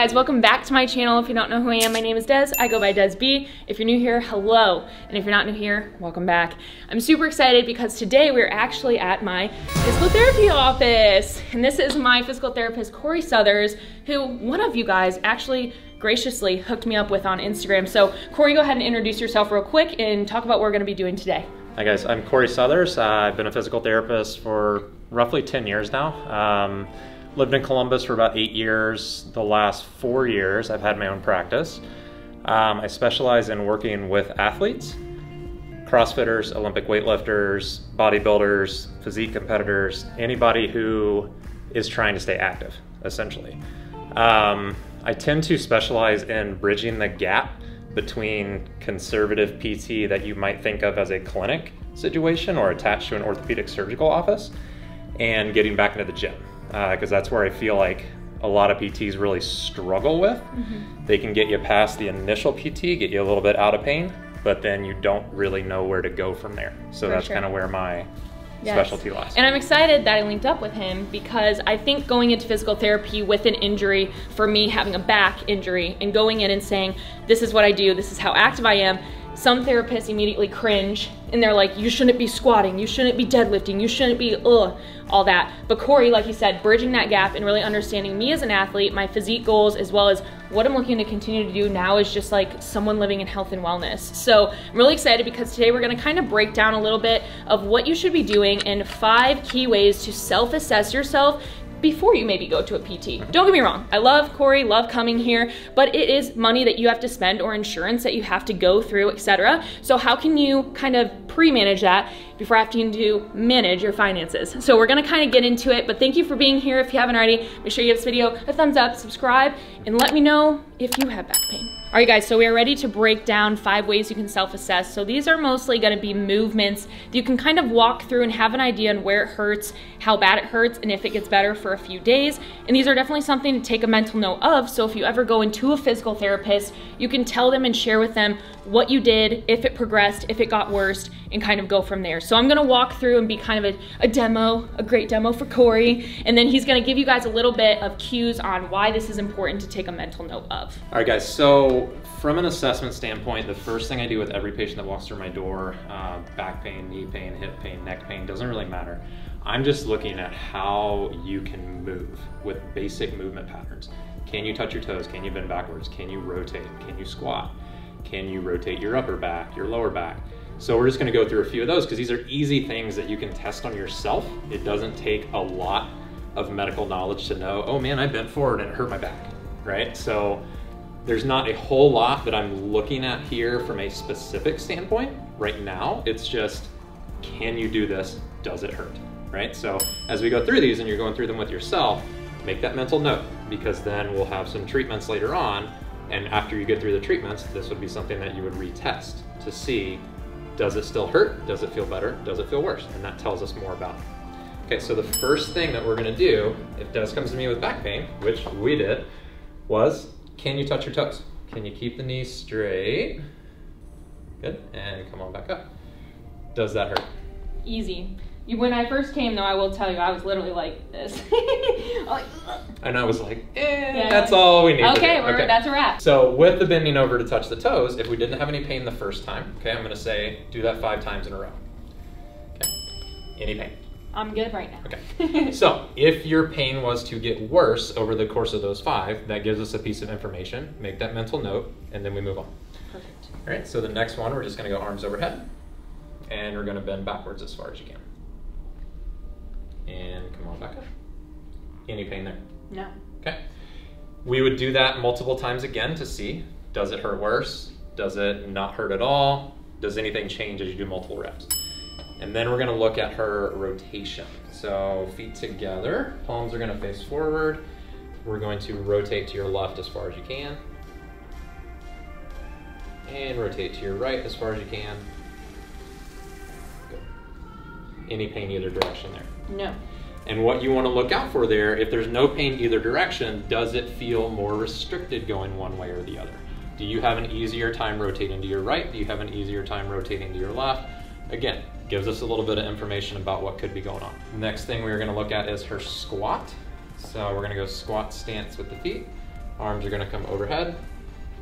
guys, welcome back to my channel. If you don't know who I am, my name is Des. I go by desb. If you're new here, hello. And if you're not new here, welcome back. I'm super excited because today we're actually at my physical therapy office. And this is my physical therapist, Cory, who one of you guys actually graciously hooked me up with on Instagram. So Cory, go ahead and introduce yourself real quick and talk about what we're gonna be doing today. Hi guys, I'm Cory. I've been a physical therapist for roughly 10 years now. Lived in Columbus for about 8 years. The last 4 years, I've had my own practice. I specialize in working with athletes, CrossFitters, Olympic weightlifters, bodybuilders, physique competitors, anybody who is trying to stay active, essentially. I tend to specialize in bridging the gap between conservative PT that you might think of as a clinic situation or attached to an orthopedic surgical office and getting back into the gym. Because that's where I feel like a lot of PTs really struggle with. They can get you past the initial PT, get you a little bit out of pain, but then you don't really know where to go from there. So that's kind of where my specialty lies. And I'm excited that I linked up with him because I think going into physical therapy with an injury, for me having a back injury and going in and saying, this is what I do, this is how active I am, some therapists immediately cringe and they're like, you shouldn't be squatting, you shouldn't be deadlifting, you shouldn't be all that. But Cory, like you said, bridging that gap and really understanding me as an athlete, my physique goals, as well as what I'm looking to continue to do now is just like someone living in health and wellness. So I'm really excited because today we're gonna kind of break down a little bit of what you should be doing and 5 key ways to self-assess yourself before you maybe go to a PT. Don't get me wrong, I love Cory, love coming here, but it is money that you have to spend or insurance that you have to go through, etc. So how can you kind of pre-manage that before having to manage your finances? So we're gonna kind of get into it, but thank you for being here. If you haven't already, make sure you give this video a thumbs up, subscribe, and let me know if you have back pain. All right guys, so we are ready to break down 5 ways you can self-assess. So these are mostly gonna be movements that you can kind of walk through and have an idea on where it hurts, how bad it hurts, and if it gets better for a few days. And these are definitely something to take a mental note of. So if you ever go into a physical therapist, you can tell them and share with them what you did, if it progressed, if it got worse, and kind of go from there. So I'm gonna walk through and be kind of a demo, a great demo for Cory, and then he's gonna give you guys a little bit of cues on why this is important to take a mental note of. All right guys, so from an assessment standpoint, the first thing I do with every patient that walks through my door, back pain, knee pain, hip pain, neck pain, doesn't really matter. I'm just looking at how you can move with basic movement patterns. Can you touch your toes? Can you bend backwards? Can you rotate? Can you squat? Can you rotate your upper back, your lower back? So we're just gonna go through a few of those because these are easy things that you can test on yourself. It doesn't take a lot of medical knowledge to know, oh man, I bent forward and it hurt my back, right? So there's not a whole lot that I'm looking at here from a specific standpoint right now. It's just, can you do this? Does it hurt, right? So as we go through these and you're going through them with yourself, make that mental note because then we'll have some treatments later on. And after you get through the treatments, this would be something that you would retest to see, does it still hurt? Does it feel better? Does it feel worse? And that tells us more about it. Okay, so the first thing that we're gonna do, if Des comes to me with back pain, which we did, was, can you touch your toes? Can you keep the knees straight? Good, and come on back up. Does that hurt? Easy. When I first came though, I will tell you, I was literally like this. And I was like, that's all we need to do. Okay, that's a wrap. So with the bending over to touch the toes, if we didn't have any pain the first time, okay, I'm gonna say, do that 5 times in a row. Okay, any pain? I'm good right now. Okay, so if your pain was to get worse over the course of those 5, that gives us a piece of information. Make that mental note, and then we move on. Perfect. All right, so the next one, we're just gonna go arms overhead, and we're gonna bend backwards as far as you can. And come on back up. Any pain there? No. Okay. We would do that multiple times again to see, does it hurt worse? Does it not hurt at all? Does anything change as you do multiple reps? And then we're gonna look at her rotation. So feet together, palms are gonna face forward. We're going to rotate to your left as far as you can. And rotate to your right as far as you can. Good. Any pain either direction there? No. And what you want to look out for there, if there's no pain either direction, does it feel more restricted going one way or the other? Do you have an easier time rotating to your right? Do you have an easier time rotating to your left? Again, gives us a little bit of information about what could be going on. Next thing we're going to look at is her squat. So we're going to go squat stance with the feet. Arms are gonna come overhead,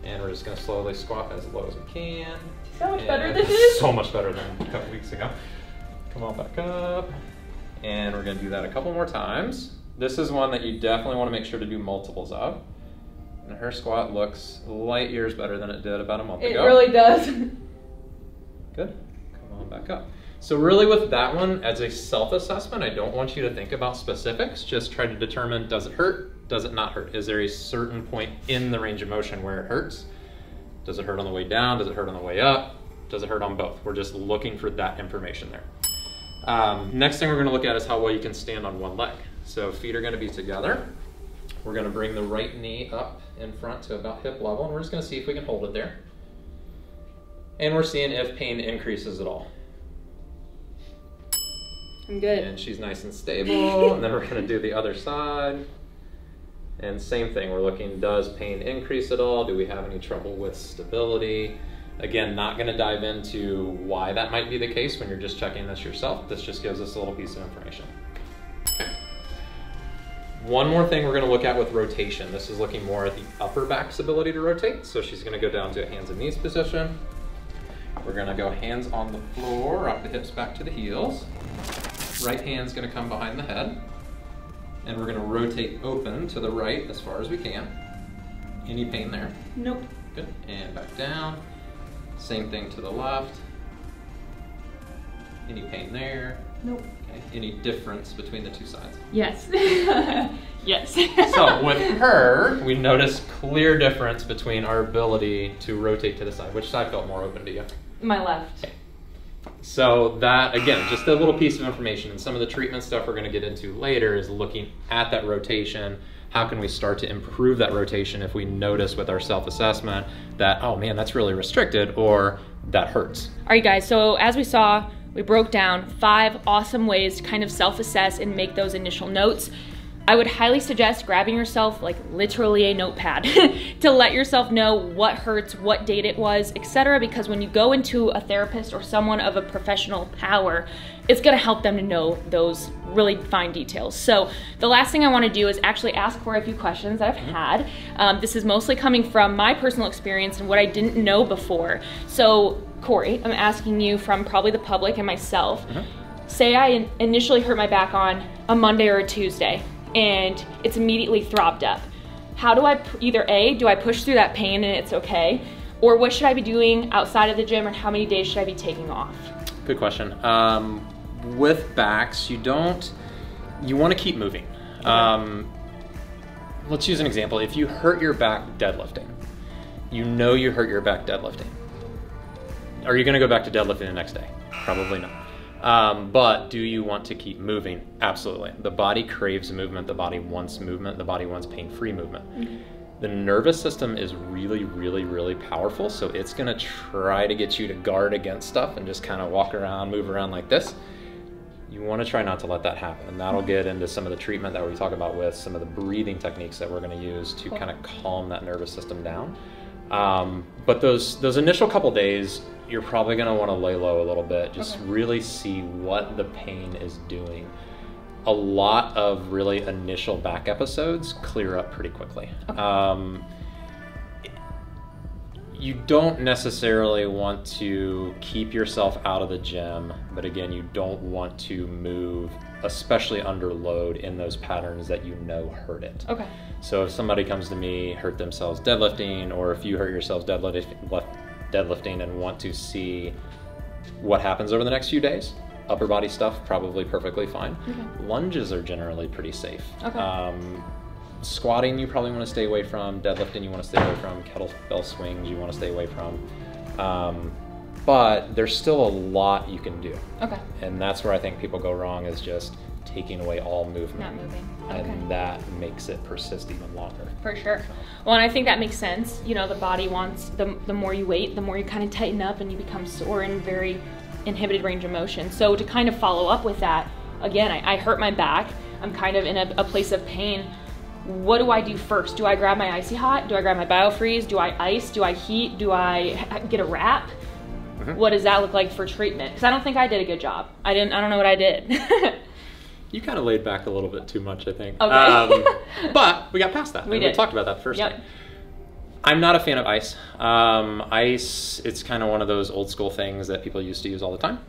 and we're just gonna slowly squat as low as we can. So much better than this. So much better than a couple weeks ago. Come on back up. And we're gonna do that a couple more times. This is one that you definitely wanna make sure to do multiples of. And her squat looks light years better than it did about a month ago. It really does. Good, come on back up. So really with that one, as a self-assessment, I don't want you to think about specifics, just try to determine, does it hurt? Does it not hurt? Is there a certain point in the range of motion where it hurts? Does it hurt on the way down? Does it hurt on the way up? Does it hurt on both? We're just looking for that information there. Next thing we're gonna look at is how well you can stand on one leg. So feet are gonna be together. We're gonna bring the right knee up in front to about hip level, and we're just gonna see if we can hold it there. And we're seeing if pain increases at all. I'm good. And she's nice and stable. And then we're gonna do the other side. And same thing, we're looking, does pain increase at all? Do we have any trouble with stability? Again, not gonna dive into why that might be the case when you're just checking this yourself. This just gives us a little piece of information. Okay. One more thing we're gonna look at with rotation. This is looking more at the upper back's ability to rotate. So she's gonna go down to a hands and knees position. We're gonna go hands on the floor, rock the hips back to the heels. Right hand's gonna come behind the head. And we're gonna rotate open to the right as far as we can. Any pain there? Nope. Good, and back down. Same thing to the left. Any pain there? Nope. Okay. Any difference between the two sides? Yes. Yes. So with her, we noticed clear difference between our ability to rotate to the side. Which side felt more open to you? My left. Okay. So that, again, just a little piece of information, and some of the treatment stuff we're gonna get into later is looking at that rotation. How can we start to improve that rotation if we notice with our self-assessment that, oh man, that's really restricted, or that hurts. All right guys, so as we saw, we broke down 5 awesome ways to kind of self-assess and make those initial notes. I would highly suggest grabbing yourself like literally a notepad to let yourself know what hurts, what date it was, etc. Because when you go into a therapist or someone of a professional power, it's gonna help them to know those really fine details. So the last thing I wanna do is actually ask Cory a few questions that I've had. This is mostly coming from my personal experience and what I didn't know before. So Cory, I'm asking you from probably the public and myself, say I initially hurt my back on a Monday or a Tuesday, and it's immediately throbbed up. How do I, either A, do I push through that pain and it's okay? Or what should I be doing outside of the gym, or how many days should I be taking off? Good question. With backs, you wanna keep moving. Okay. Let's use an example. If you hurt your back deadlifting, you know you hurt your back deadlifting. Are you gonna go back to deadlifting the next day? Probably not. But do you want to keep moving? Absolutely. The body craves movement, the body wants pain-free movement. The nervous system is really, really, really powerful, so it's gonna try to get you to guard against stuff and just kind of walk around, move around like this. You wanna try not to let that happen, and that'll get into some of the treatment that we talk about with some of the breathing techniques that we're gonna use to kind of calm that nervous system down. But those initial couple days, you're probably gonna wanna lay low a little bit, just really see what the pain is doing. A lot of really initial back episodes clear up pretty quickly. You don't necessarily want to keep yourself out of the gym, but again, you don't want to move, especially under load, in those patterns that you know hurt it. Okay. So if somebody comes to me, hurt themselves deadlifting, or if you hurt yourselves deadlifting and want to see what happens over the next few days, upper body stuff, probably perfectly fine. Lunges are generally pretty safe. Squatting, you probably want to stay away from. Deadlifting, you want to stay away from. Kettlebell swings, you want to stay away from. But there's still a lot you can do. And that's where I think people go wrong, is just taking away all movement. Not moving. And that makes it persist even longer. For sure. Well, and I think that makes sense. You know, the body wants, the more you wait, the more you kind of tighten up and you become sore and very inhibited range of motion. So to kind of follow up with that, again, I hurt my back. I'm kind of in a place of pain. What do I do first? Do I grab my Icy Hot? Do I grab my BioFreeze? Do I ice? Do I heat? Do I get a wrap? What does that look like for treatment? Because I don't think I did a good job. I don't know what I did. You kind of laid back a little bit too much, I think. Okay. But we got past that. We talked about that the first time. I'm not a fan of ice. Ice, it's kind of one of those old school things that people used to use all the time.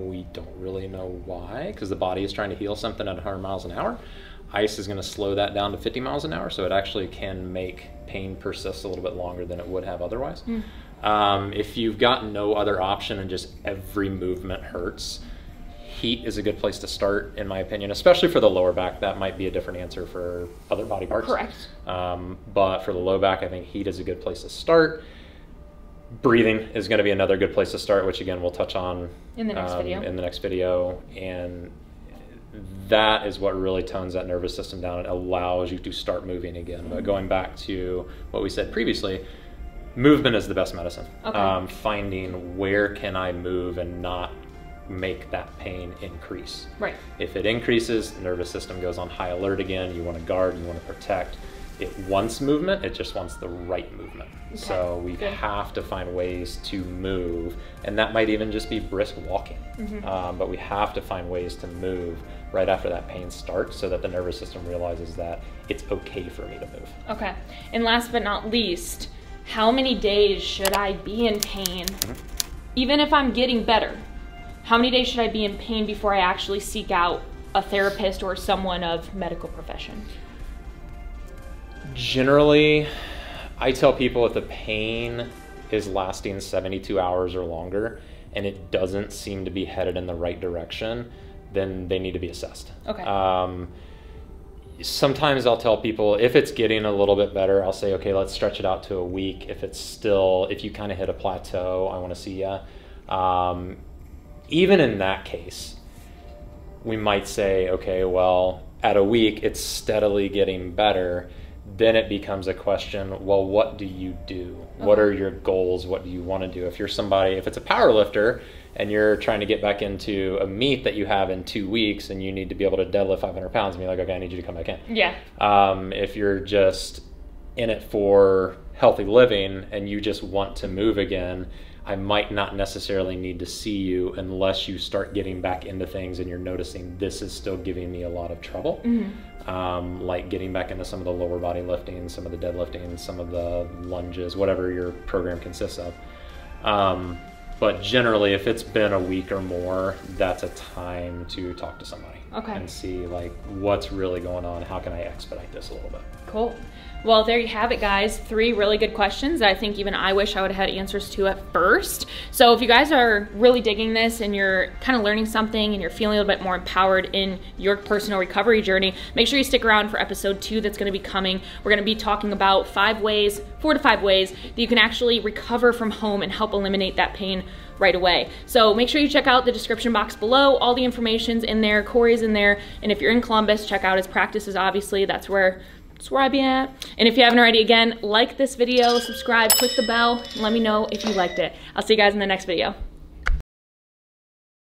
We don't really know why, because the body is trying to heal something at 100 miles an hour. Ice is going to slow that down to 50 miles an hour, so it actually can make pain persist a little bit longer than it would have otherwise. If you've got no other option and just every movement hurts, heat is a good place to start, in my opinion, especially for the lower back. That might be a different answer for other body parts. Correct. But for the low back, I think heat is a good place to start. Breathing is going to be another good place to start, which again we'll touch on in the next video. And that is what really tones that nervous system down and allows you to start moving again. But going back to what we said previously, movement is the best medicine. Finding where can I move and not make that pain increase. Right. If it increases, the nervous system goes on high alert again. You want to guard, you want to protect. It wants movement, it just wants the right movement. So we have to find ways to move, and that might even just be brisk walking. But we have to find ways to move right after that pain starts so that the nervous system realizes that it's okay for me to move. Okay. And last but not least, how many days should I be in pain? Even if I'm getting better, how many days should I be in pain before I actually seek out a therapist or someone of medical profession? Generally, I tell people if the pain is lasting 72 hours or longer and it doesn't seem to be headed in the right direction, then they need to be assessed. Sometimes I'll tell people if it's getting a little bit better, I'll say, okay, let's stretch it out to a week. If you kind of hit a plateau, I want to see ya. Even in that case, we might say, okay, well, at a week, it's steadily getting better. Then it becomes a question, well, what do you do? What are your goals? What do you want to do? If you're somebody, if it's a power lifter and you're trying to get back into a meet that you have in 2 weeks and you need to be able to deadlift 500 pounds and be like, okay, I need you to come back in. If you're just in it for healthy living and you just want to move again, I might not necessarily need to see you unless you start getting back into things and you're noticing this is still giving me a lot of trouble. Like getting back into some of the lower body lifting, some of the deadlifting, some of the lunges, whatever your program consists of. But generally, if it's been a week or more, that's a time to talk to somebody and see like what's really going on. How can I expedite this a little bit? Cool. Well, there you have it, guys. 3 really good questions that I think even I wish I would have had answers to at first. So if you guys are really digging this and you're kind of learning something and you're feeling a little bit more empowered in your personal recovery journey, make sure you stick around for episode 2 that's going to be coming. We're going to be talking about 4 to 5 ways that you can actually recover from home and help eliminate that pain right away. So make sure you check out the description box below. All the information's in there. Cory's in there. And if you're in Columbus, check out his practices, obviously. That's where I be at. And if you haven't already, again, like this video, subscribe, click the bell, and let me know if you liked it. I'll see you guys in the next video.